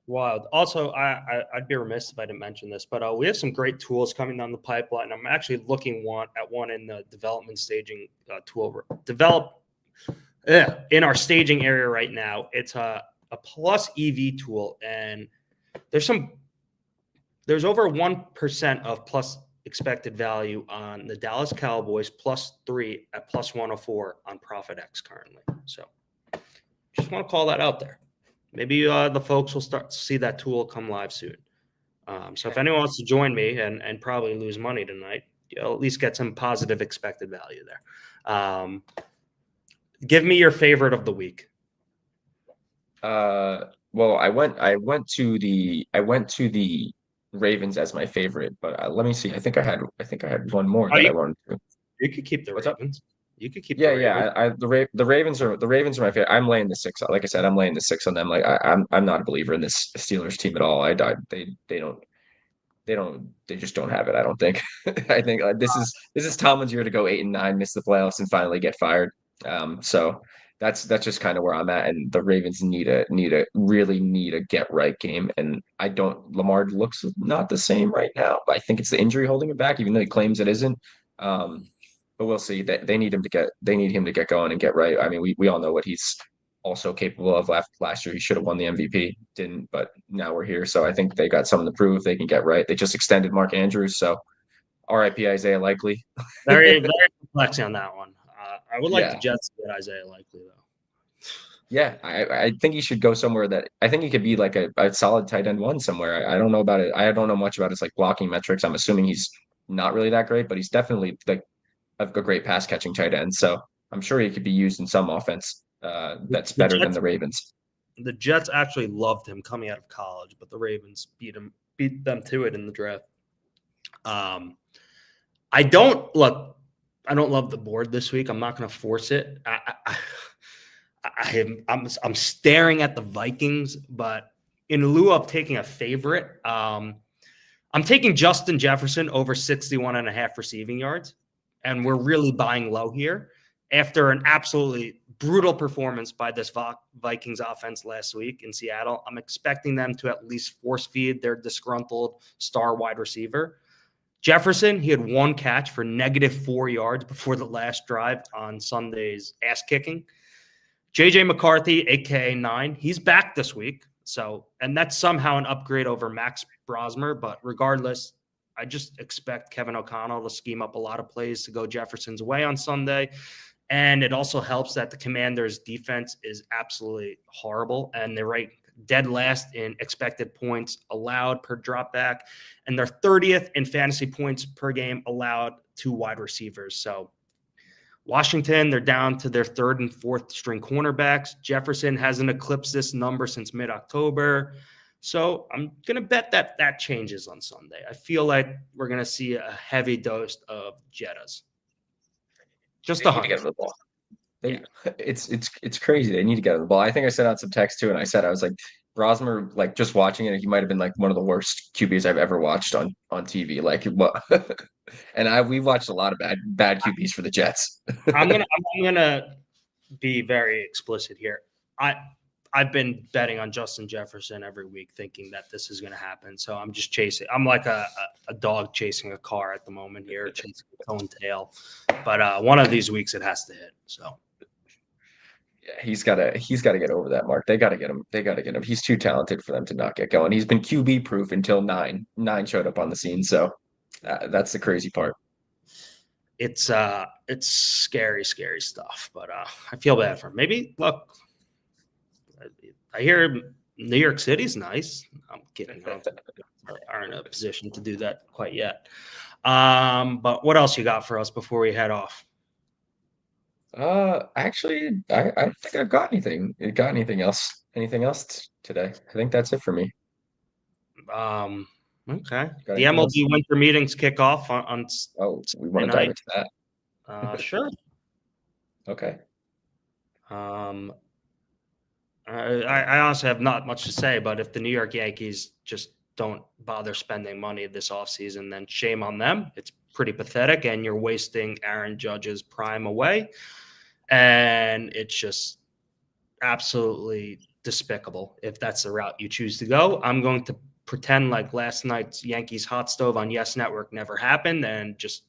Wild. Also, I'd be remiss if I didn't mention this, but we have some great tools coming down the pipeline. I'm actually looking at one in the development staging tool. In our staging area right now. It's a plus EV tool, and there's over 1% of plus expected value on the Dallas Cowboys +3 at plus 104 on ProfitX currently. So just want to call that out there. Maybe the folks will start to see that tool come live soon. So if anyone wants to join me and probably lose money tonight, you'll at least get some positive expected value there. Give me your favorite of the week. Well, I went to the Ravens as my favorite, but let me see. I think I had one more that I wanted to. You could keep the Ravens. You could keep. The Ravens are my favorite. I'm laying the 6. Like I said, I'm laying the 6 on them. Like I'm not a believer in this Steelers team at all. They just don't have it. I don't think. I think this is Tomlin's year to go 8-9, miss the playoffs, and finally get fired. So that's just kind of where I'm at. And the Ravens really need a get right game. And Lamar looks not the same right now, but I think it's the injury holding him back, even though he claims it isn't. But we'll see. They need him to get going and get right. I mean, we all know what he's also capable of. Last year he should have won the MVP, didn't, but now we're here. So I think they got something to prove. They can get right. They just extended Mark Andrews, so RIP Isaiah Likely. Very, very perplexing on that one. I would like the Yeah. Jets to get Isaiah Likely, though. Yeah, I think he should go somewhere that I think he could be like a solid tight end one somewhere. I don't know about it. I don't know much about his like blocking metrics. I'm assuming he's not really that great, but he's definitely like a great pass catching tight end. So I'm sure he could be used in some offense that's better than the Ravens. The Jets actually loved him coming out of college, but the Ravens beat them to it in the draft. I don't love the board this week. I'm not going to force it. I'm staring at the Vikings, but in lieu of taking a favorite, I'm taking Justin Jefferson over 61.5 receiving yards, and we're really buying low here after an absolutely brutal performance by this Vikings offense last week in Seattle. I'm expecting them to at least force feed their disgruntled star wide receiver. Jefferson, he had one catch for -4 yards before the last drive on Sunday's ass kicking. JJ McCarthy, aka 9, he's back this week. So, and that's somehow an upgrade over Max Brosmer. But regardless, I just expect Kevin O'Connell to scheme up a lot of plays to go Jefferson's way on Sunday. And it also helps that the Commanders' defense is absolutely horrible. And they're right dead last in expected points allowed per dropback. And they're 30th in fantasy points per game allowed to wide receivers. So, Washington, they're down to their third and fourth string cornerbacks. Jefferson hasn't eclipsed this number since mid-October. So I'm going to bet that changes on Sunday. I feel like we're going to see a heavy dose of Jettas. Just a hunch. Get rid of the ball. It's crazy. They need to get rid of the ball. I think I sent out some text too, and I was like, Rosmer, like just watching it, he might have been like one of the worst QBs I've ever watched on TV. Like what? And we've watched a lot of bad QBs for the Jets. I'm gonna be very explicit here. I've been betting on Justin Jefferson every week, thinking that this is going to happen. So I'm just chasing. I'm like a dog chasing a car at the moment here, chasing its own tail. But one of these weeks it has to hit. So yeah, he's got to get over that mark. They got to get him. They got to get him. He's too talented for them to not get going. He's been QB proof until nine showed up on the scene. So that's the crazy part. It's scary stuff. But I feel bad for him. Maybe look. I hear New York City's nice. I'm kidding. Aren't in a position to do that quite yet. But what else you got for us before we head off? Actually, I don't think I've got anything. Got anything else? Anything else today? I think that's it for me. Okay. The MLB winter meetings kick off on we want to dive into that. Sure. Okay. I honestly have not much to say, but if the New York Yankees just don't bother spending money this offseason, then shame on them. It's pretty pathetic, and you're wasting Aaron Judge's prime away. And it's just absolutely despicable if that's the route you choose to go. I'm going to pretend like last night's Yankees hot stove on Yes Network never happened and just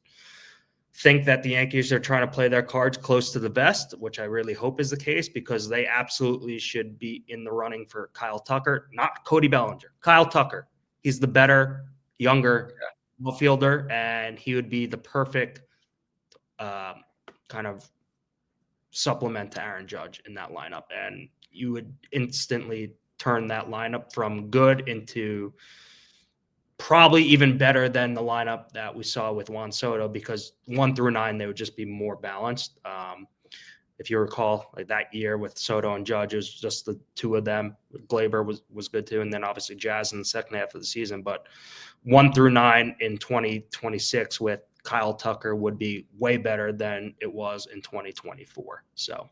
think that the Yankees are trying to play their cards close to the vest, which I really hope is the case, because they absolutely should be in the running for Kyle Tucker, not Cody Bellinger. Kyle Tucker. He's the better, younger fielder, and he would be the perfect kind of supplement to Aaron Judge in that lineup. And you would instantly turn that lineup from good into probably even better than the lineup that we saw with Juan Soto, because 1 through 9, they would just be more balanced. If you recall, like that year with Soto and Judge, it was just the two of them. Glaber was good too. And then obviously Jazz in the second half of the season. But 1 through 9 in 2026 with Kyle Tucker would be way better than it was in 2024. So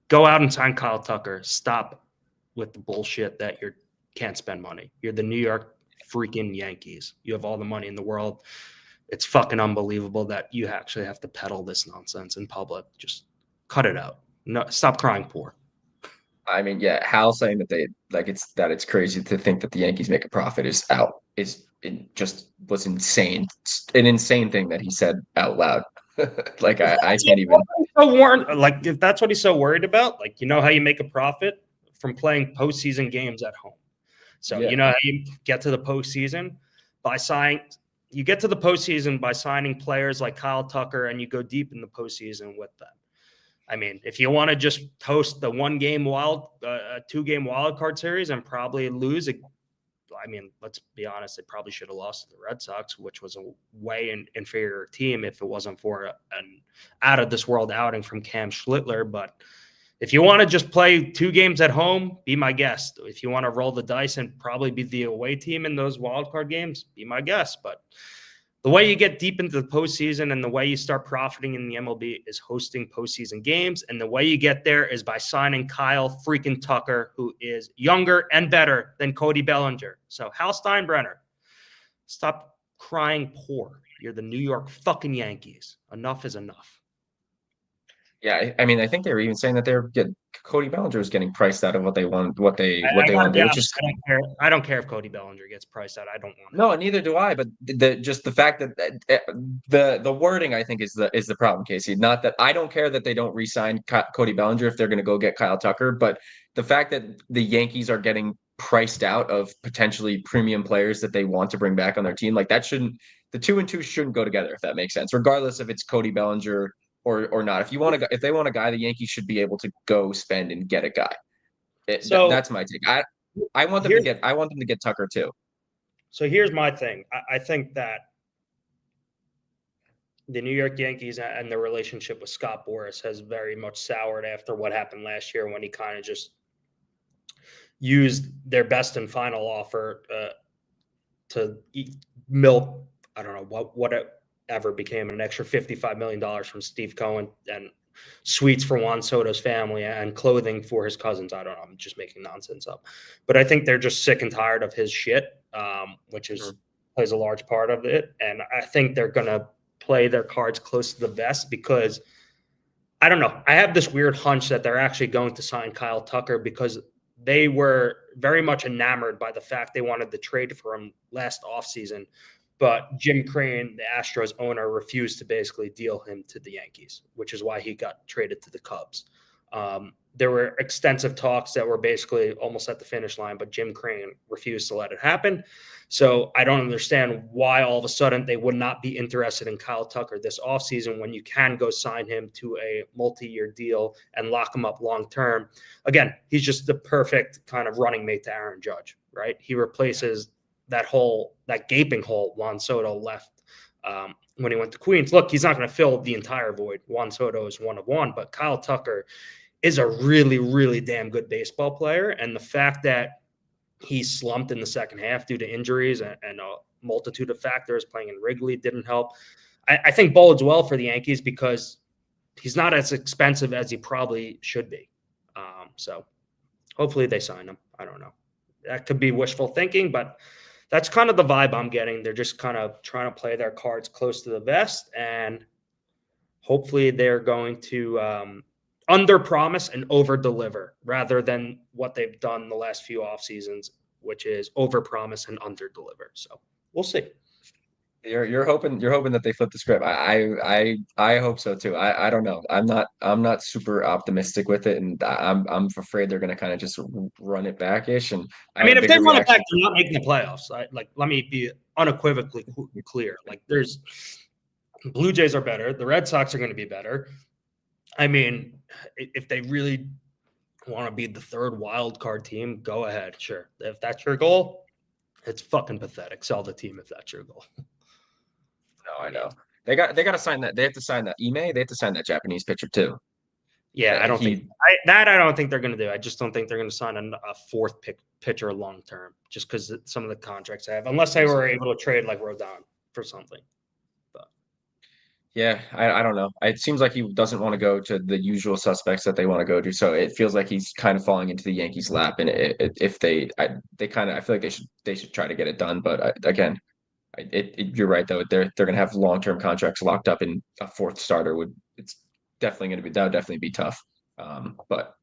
go out and sign Kyle Tucker. Stop with the bullshit that you can't spend money. You're the New York freaking Yankees. You have all the money in the world. It's fucking unbelievable that you actually have to peddle this nonsense in public. Just cut it out. No, stop crying poor. I mean, yeah, Hal saying that it's crazy to think that the Yankees make a profit it just was insane. It's an insane thing that he said out loud. Like I can't even. Like if that's what he's so worried about, like you know how you make a profit from playing postseason games at home. So Yeah. you know how you get to the postseason by signing. You get to the postseason by signing players like Kyle Tucker, and you go deep in the postseason with them. I mean, if you want to just host the 2-game wild card series and probably lose, I mean, let's be honest, they probably should have lost to the Red Sox, which was a way inferior team if it wasn't for an out of this world outing from Cam Schlittler. But if you want to just play 2 games at home, be my guest. If you want to roll the dice and probably be the away team in those wild card games, be my guest. But the way you get deep into the postseason and the way you start profiting in the MLB is hosting postseason games. And the way you get there is by signing Kyle freaking Tucker, who is younger and better than Cody Bellinger. So Hal Steinbrenner, stop crying poor. You're the New York fucking Yankees. Enough is enough. Yeah, I mean, I think they were even saying that Cody Bellinger was getting priced out of what they want, what I, they I want gotta to be do, which honest. is I don't care if Cody Bellinger gets priced out. I don't want it. no, neither do I. But just the fact that the wording, I think, is the problem, Casey. Not that I don't care that they don't re-sign Cody Bellinger if they're going to go get Kyle Tucker, but the fact that the Yankees are getting priced out of potentially premium players that they want to bring back on their team, like that shouldn't the two and two shouldn't go together if that makes sense, regardless if it's Cody Bellinger or not. If they want a guy, the Yankees should be able to go spend and get a guy. So That's my take. I want them to here's get Tucker too. so here's my thing. I think that the New York Yankees and their relationship with Scott Boras has very much soured after what happened last year when he kind of just used their best and final offer to milk, I don't know, whatever became an extra $55 million from Steve Cohen and suites for Juan Soto's family and clothing for his cousins. I don't know. I'm just making nonsense up. But I think they're just sick and tired of his shit, which plays a large part of it. And I think they're going to play their cards close to the vest because I don't know. I have this weird hunch that they're actually going to sign Kyle Tucker because they were very much enamored by the fact they wanted to trade for him last offseason. But Jim Crane, the Astros owner, refused to basically deal him to the Yankees, which is why he got traded to the Cubs. There were extensive talks that were basically almost at the finish line, but Jim Crane refused to let it happen. So I don't understand why all of a sudden they would not be interested in Kyle Tucker this offseason when you can go sign him to a multi-year deal and lock him up long-term. Again, he's just the perfect kind of running mate to Aaron Judge, right? He replaces that gaping hole Juan Soto left when he went to Queens. Look, he's not going to fill the entire void. Juan Soto is one of one, but Kyle Tucker is a really, really damn good baseball player. And the fact that he slumped in the second half due to injuries and a multitude of factors, playing in Wrigley didn't help. I think bodes well for the Yankees because he's not as expensive as he probably should be. So hopefully they sign him. I don't know. That could be wishful thinking, but that's kind of the vibe I'm getting. They're just kind of trying to play their cards close to the vest, and hopefully they're going to under promise and over deliver rather than what they've done the last few off seasons, which is over promise and under deliver. So we'll see. You're hoping that they flip the script. I hope so too. I don't know. I'm not super optimistic with it, and I'm afraid they're gonna kind of just run it back-ish. And I mean, if they run it back, they're not making the playoffs. Let me be unequivocally clear. Like, there's Blue Jays are better. The Red Sox are going to be better. I mean, if they really want to be the third wild card team, go ahead. Sure. If that's your goal, it's fucking pathetic. Sell the team if that's your goal. No, I know. They got to sign that. They have to sign that Ime. They have to sign that Japanese pitcher too. Yeah, I don't think they're going to do. I just don't think they're going to sign a fourth pitcher long term, just because some of the contracts I have, unless they were able to trade like Rodon for something. But yeah, I don't know. It seems like he doesn't want to go to the usual suspects that they want to go to, so it feels like he's kind of falling into the Yankees' lap. And if they kind of, I feel like they should try to get it done. But again, you're right though. They're going to have long-term contracts locked up, and a fourth starter that would definitely be tough. But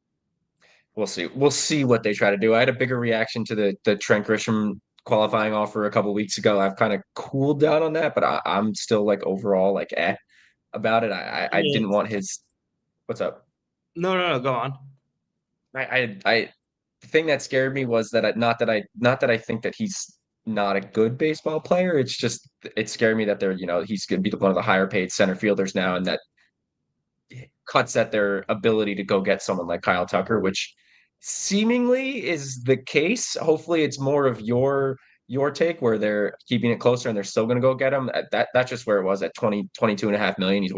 we'll see. We'll see what they try to do. I had a bigger reaction to the Trent Grisham qualifying offer a couple weeks ago. I've kind of cooled down on that, but I'm still like overall like about it. I didn't want his. What's up? No, go on. The thing that scared me was that not that I think that he's not a good baseball player. It's just it scared me that he's going to be one of the higher paid center fielders now, and that cuts at their ability to go get someone like Kyle Tucker, which seemingly is the case. Hopefully, it's more of your take where they're keeping it closer and they're still going to go get him. That's just where it was at 22.5 million. He's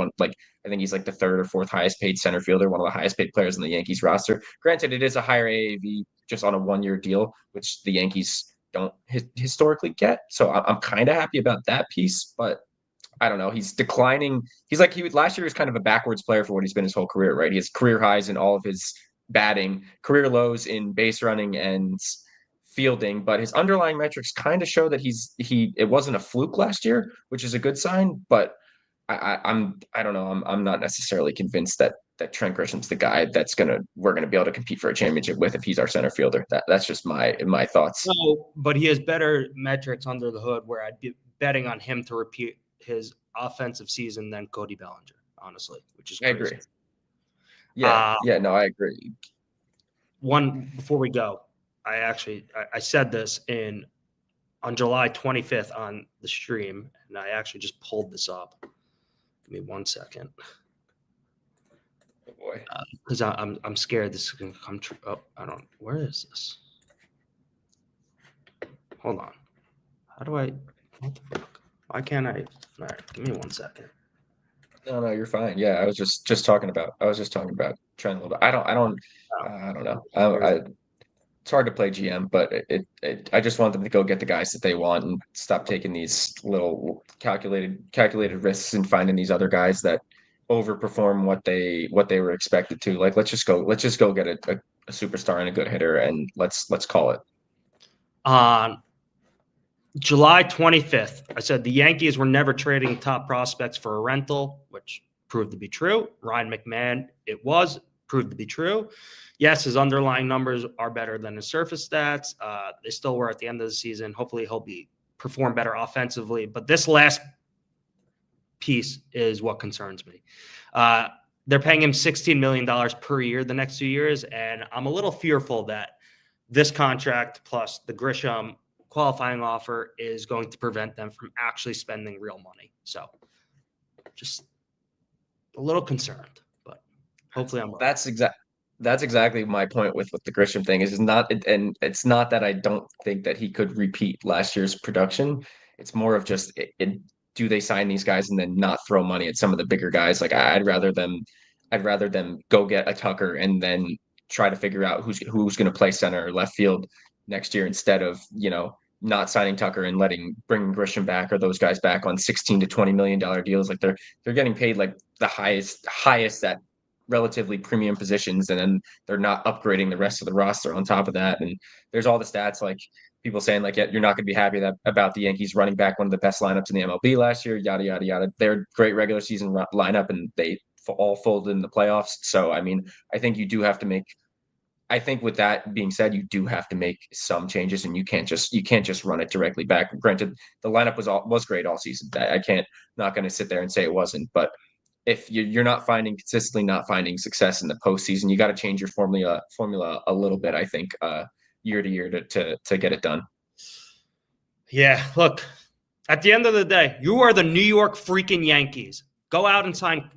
I think he's like the third or fourth highest paid center fielder, one of the highest paid players in the Yankees roster. Granted, it is a higher AAV just on a 1-year deal, which the Yankees don't historically get. So I'm kind of happy about that piece, but I don't know. He's declining. Last year was kind of a backwards player for what he's been his whole career, right? He has career highs in all of his batting, career lows in base running and fielding, but his underlying metrics kind of show that it wasn't a fluke last year, which is a good sign. But I don't know. I'm not necessarily convinced that Trent Grisham's the guy we're gonna be able to compete for a championship with if he's our center fielder. That's just my thoughts. No, but he has better metrics under the hood where I'd be betting on him to repeat his offensive season than Cody Bellinger, honestly, which is crazy. I agree. Yeah, no, I agree. One before we go, I said this on July 25th on the stream, and I actually just pulled this up. Give me 1 second. Oh boy, because I'm scared this is gonna come true. Oh, I don't. Where is this? Hold on. How do I? What the fuck? Why can't I? All right, give me 1 second. No, you're fine. Yeah, I was just talking about Trent a little bit. I don't know. It's hard to play GM, but I just want them to go get the guys that they want and stop taking these little calculated risks and finding these other guys that overperform what they were expected to. Like let's just go get a superstar and a good hitter and let's call it. On July 25th, I said the Yankees were never trading top prospects for a rental, which proved to be true. Ryan McMahon, proved to be true. Yes, his underlying numbers are better than his surface stats. They still were at the end of the season. Hopefully he'll perform better offensively. But this last piece is what concerns me. They're paying him $16 million per year the next 2 years, and I'm a little fearful that this contract plus the Grisham qualifying offer is going to prevent them from actually spending real money. So just a little concerned, but hopefully I'm right. That's exactly my point with the Grisham thing and it's not that I don't think that he could repeat last year's production. It's more of just do they sign these guys and then not throw money at some of the bigger guys? Like I'd rather them go get a Tucker and then try to figure out who's going to play center or left field next year instead of, not signing Tucker and bringing Grisham back or those guys back on $16 to $20 million deals. Like they're getting paid like the highest at relatively premium positions, and then they're not upgrading the rest of the roster on top of that. And there's all the stats like people saying like, yeah, you're not going to be happy about the Yankees running back one of the best lineups in the MLB last year, yada, yada, yada. They're great regular season lineup and they all folded in the playoffs. So, I mean, I think with that being said, you do have to make some changes and you can't just run it directly back. Granted, the lineup was great all season. Not going to sit there and say it wasn't, but if you're consistently not finding success in the postseason, you got to change your formula a little bit. I think year to year to get it done. Yeah, look, at the end of the day, you are the New York freaking Yankees. Go out and sign.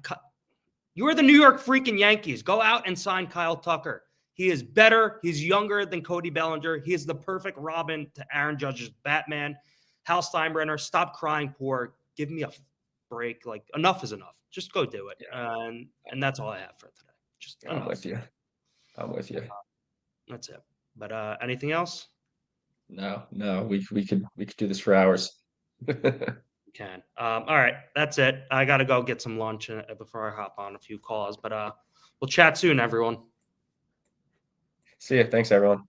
You are the New York freaking Yankees. Go out and sign Kyle Tucker. He is better. He's younger than Cody Bellinger. He is the perfect Robin to Aaron Judge's Batman. Hal Steinbrenner, stop crying poor. Give me a break. Like, enough is enough. Just go do it. Yeah. And that's all I have for today. I'm with you. That's it. But anything else? No. We could do this for hours. Can. All right. That's it. I got to go get some lunch before I hop on a few calls. But we'll chat soon, everyone. See ya. Thanks, everyone.